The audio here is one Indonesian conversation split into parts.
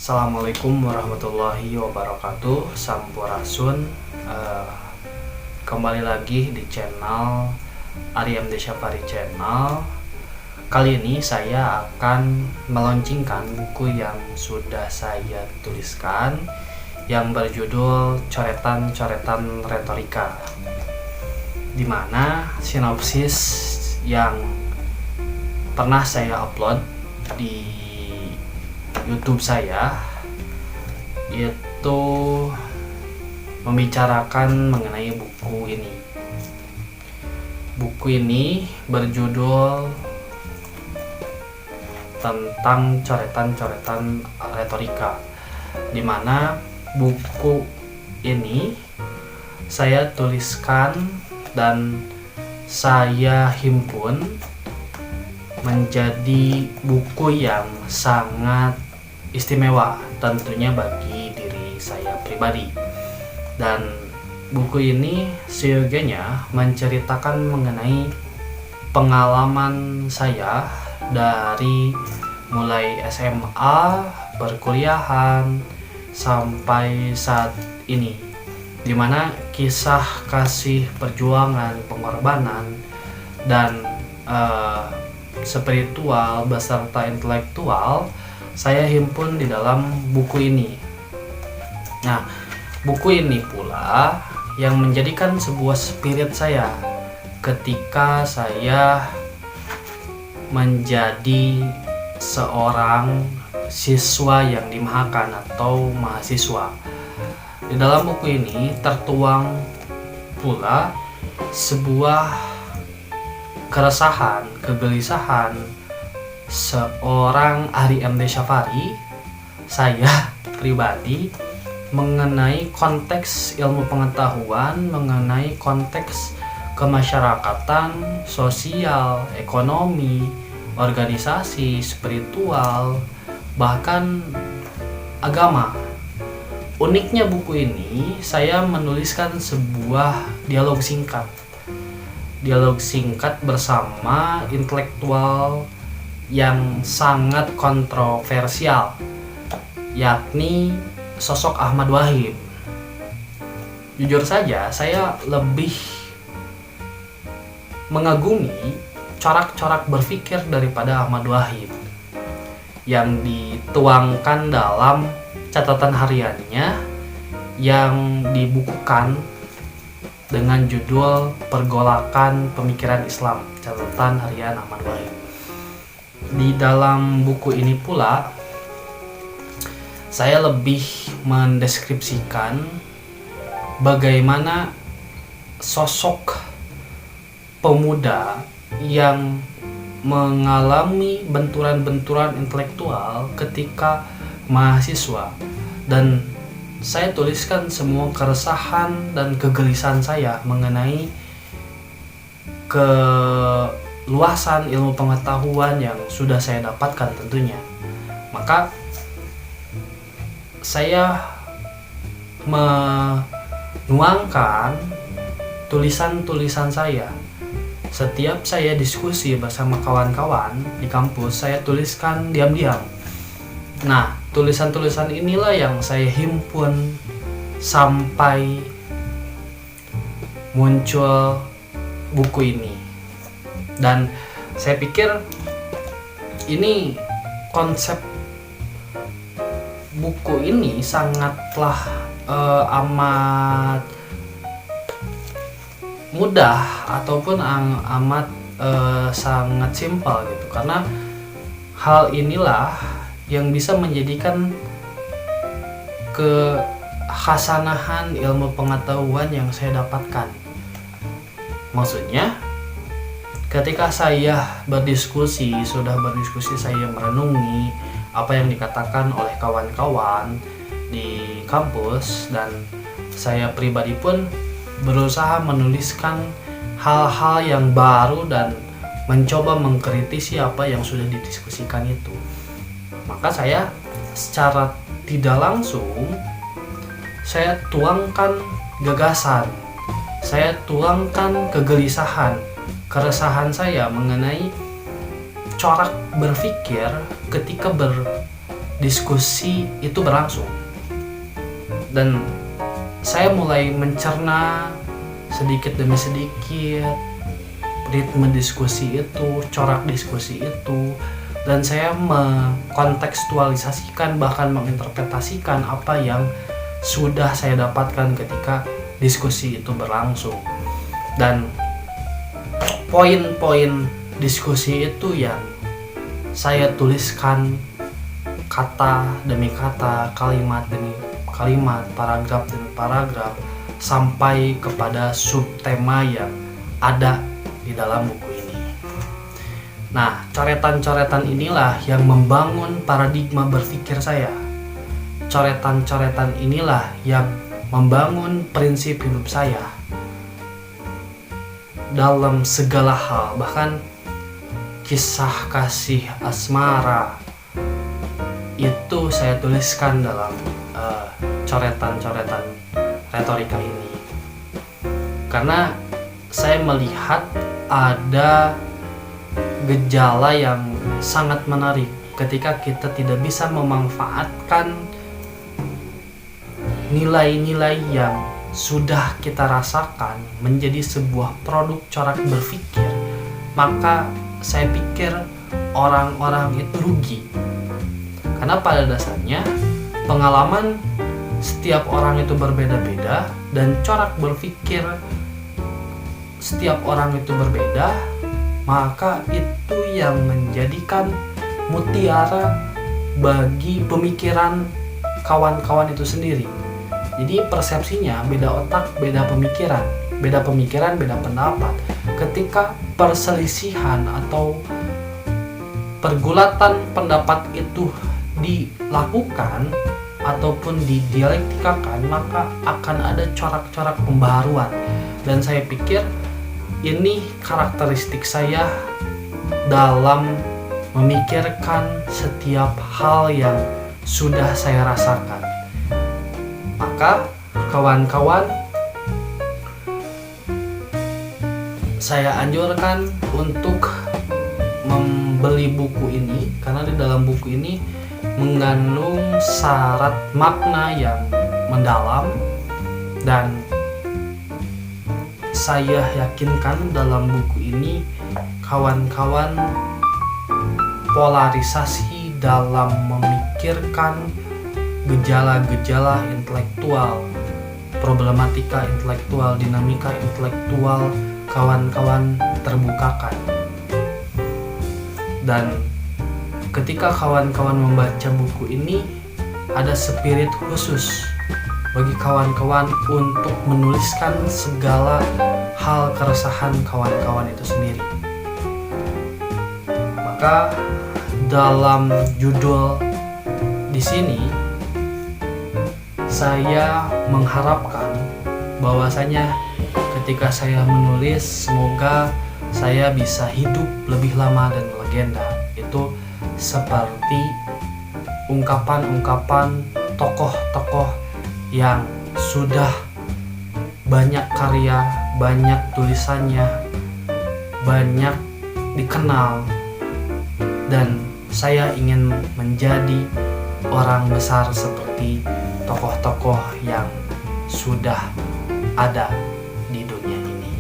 Assalamualaikum warahmatullahi wabarakatuh. Sampurasun. Kembali lagi di channel Ari MD Syafari Channel. Kali ini saya akan melaunchingkan buku yang sudah saya tuliskan yang berjudul Coretan-Coretan Retorika, dimana sinopsis yang pernah saya upload di YouTube saya itu membicarakan mengenai buku ini. Buku ini berjudul tentang coretan-coretan retorika, dimana buku ini saya tuliskan dan saya himpun menjadi buku yang sangat istimewa tentunya bagi diri saya pribadi. Dan buku ini seyogianya menceritakan mengenai pengalaman saya dari mulai SMA, perkuliahan sampai saat ini, dimana kisah kasih perjuangan, pengorbanan dan spiritual beserta intelektual saya himpun di dalam buku ini. Nah, buku ini pula yang menjadikan sebuah spirit saya ketika saya menjadi seorang siswa yang dimahakan atau mahasiswa. Di dalam buku ini tertuang pula sebuah keresahan, kegelisahan seorang Ari MD Syafari, saya pribadi, mengenai konteks ilmu pengetahuan, mengenai konteks kemasyarakatan, sosial, ekonomi, organisasi, spiritual, bahkan agama. Uniknya buku ini, saya menuliskan sebuah dialog singkat bersama intelektual yang sangat kontroversial, yakni sosok Ahmad Wahid. Jujur saja, saya lebih mengagumi corak-corak berpikir daripada Ahmad Wahid yang dituangkan dalam catatan hariannya yang dibukukan dengan judul Pergolakan Pemikiran Islam, catatan harian Ahmad Wahid. Di dalam buku ini pula saya lebih mendeskripsikan bagaimana sosok pemuda yang mengalami benturan-benturan intelektual ketika mahasiswa, dan saya tuliskan semua keresahan dan kegelisahan saya mengenai luasan ilmu pengetahuan yang sudah saya dapatkan tentunya. Maka saya menuangkan tulisan-tulisan saya. Setiap saya diskusi bersama kawan-kawan di kampus, saya tuliskan diam-diam. Nah, tulisan-tulisan inilah yang saya himpun sampai muncul buku ini. Dan saya pikir ini konsep buku ini sangatlah amat mudah ataupun amat sangat simpel gitu, karena hal inilah yang bisa menjadikan kehasanahan ilmu pengetahuan yang saya dapatkan. Maksudnya, ketika saya sudah berdiskusi, saya merenungi apa yang dikatakan oleh kawan-kawan di kampus, dan saya pribadi pun berusaha menuliskan hal-hal yang baru dan mencoba mengkritisi apa yang sudah didiskusikan itu. Maka saya secara tidak langsung saya tuangkan gagasan, saya tuangkan kegelisahan, keresahan saya mengenai corak berpikir ketika diskusi itu berlangsung. Dan saya mulai mencerna sedikit demi sedikit ritme diskusi itu, corak diskusi itu, dan saya mengkontekstualisasikan, bahkan menginterpretasikan apa yang sudah saya dapatkan ketika diskusi itu berlangsung. Dan poin-poin diskusi itu yang saya tuliskan kata demi kata, kalimat demi kalimat, paragraf demi paragraf, sampai kepada subtema yang ada di dalam buku ini. Nah, coretan-coretan inilah yang membangun paradigma berpikir saya. Coretan-coretan inilah yang membangun prinsip hidup saya dalam segala hal, bahkan kisah kasih asmara itu saya tuliskan dalam coretan-coretan retorika ini. Karena saya melihat ada gejala yang sangat menarik ketika kita tidak bisa memanfaatkan nilai-nilai yang sudah kita rasakan menjadi sebuah produk corak berpikir. Maka saya pikir orang-orang itu rugi. Karena pada dasarnya pengalaman setiap orang itu berbeda-beda, dan corak berpikir setiap orang itu berbeda, maka itu yang menjadikan mutiara bagi pemikiran kawan-kawan itu sendiri. Jadi persepsinya beda otak, beda pemikiran, beda pendapat. Ketika perselisihan atau pergulatan pendapat itu dilakukan ataupun didialektikakan, maka akan ada corak-corak pembaharuan. Dan saya pikir ini karakteristik saya dalam memikirkan setiap hal yang sudah saya rasakan. Maka kawan-kawan, saya anjurkan untuk membeli buku ini, karena di dalam buku ini mengandung syarat makna yang mendalam, dan saya yakinkan dalam buku ini kawan-kawan polarisasi dalam memikirkan gejala-gejala intelektual, problematika intelektual, dinamika intelektual kawan-kawan terbukakan. Dan ketika kawan-kawan membaca buku ini, ada spirit khusus bagi kawan-kawan untuk menuliskan segala hal keresahan kawan-kawan itu sendiri. Maka dalam judul di sini saya mengharapkan bahwasanya ketika saya menulis, semoga saya bisa hidup lebih lama dan legenda. Itu seperti ungkapan-ungkapan tokoh-tokoh yang sudah banyak karya, banyak tulisannya, banyak dikenal, dan saya ingin menjadi orang besar seperti tokoh-tokoh yang sudah ada di dunia ini.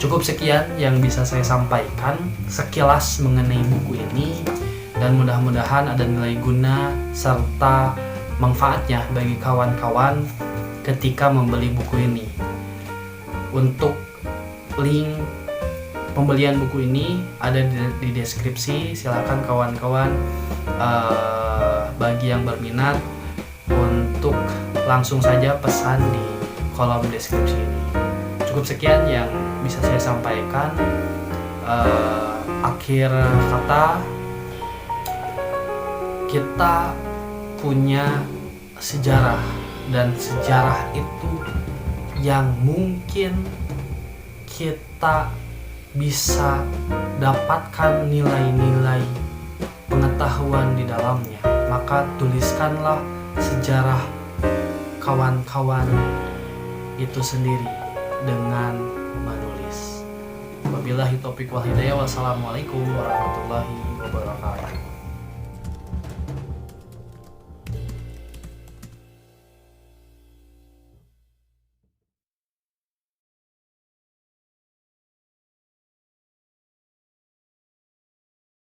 Cukup sekian yang bisa saya sampaikan sekilas mengenai buku ini, dan mudah-mudahan ada nilai guna serta manfaatnya bagi kawan-kawan ketika membeli buku ini. Untuk link pembelian buku ini ada di deskripsi. Silakan kawan-kawan bagi yang berminat untuk langsung saja pesan di kolom deskripsi ini. Cukup sekian yang bisa saya sampaikan. Akhir kata, kita punya sejarah, dan sejarah itu yang mungkin kita bisa dapatkan nilai-nilai pengetahuan di dalamnya. Maka tuliskanlah sejarah kawan-kawan itu sendiri dengan menulis. Wabillahi taufiq wal hidayah. Wassalamualaikum warahmatullahi wabarakatuh.